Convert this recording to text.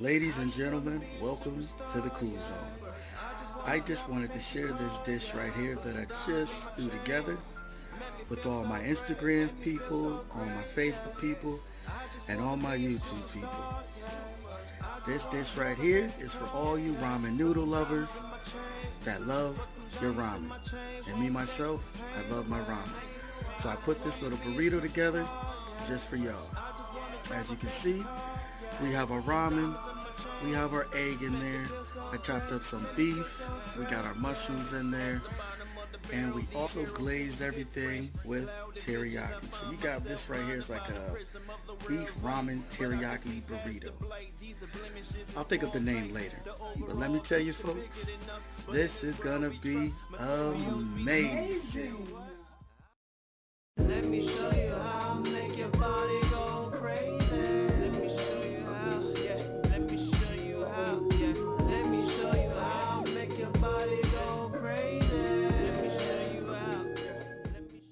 Ladies and gentlemen, welcome to the Kool Zone. I just wanted to share this dish right here that I just threw together with all my Instagram people, all my Facebook people, and all my YouTube people. This dish right here is for all you ramen noodle lovers that love your ramen. And me, myself, I love my ramen. So I put this little burrito together just for y'all. As you can see, we have our ramen, we have our egg in there, I chopped up some beef, we got our mushrooms in there, and we also glazed everything with teriyaki. So you got this right here, it's like a beef ramen teriyaki burrito. I'll think of the name later, but let me tell you folks, this is gonna be amazing. Let me show you how I make your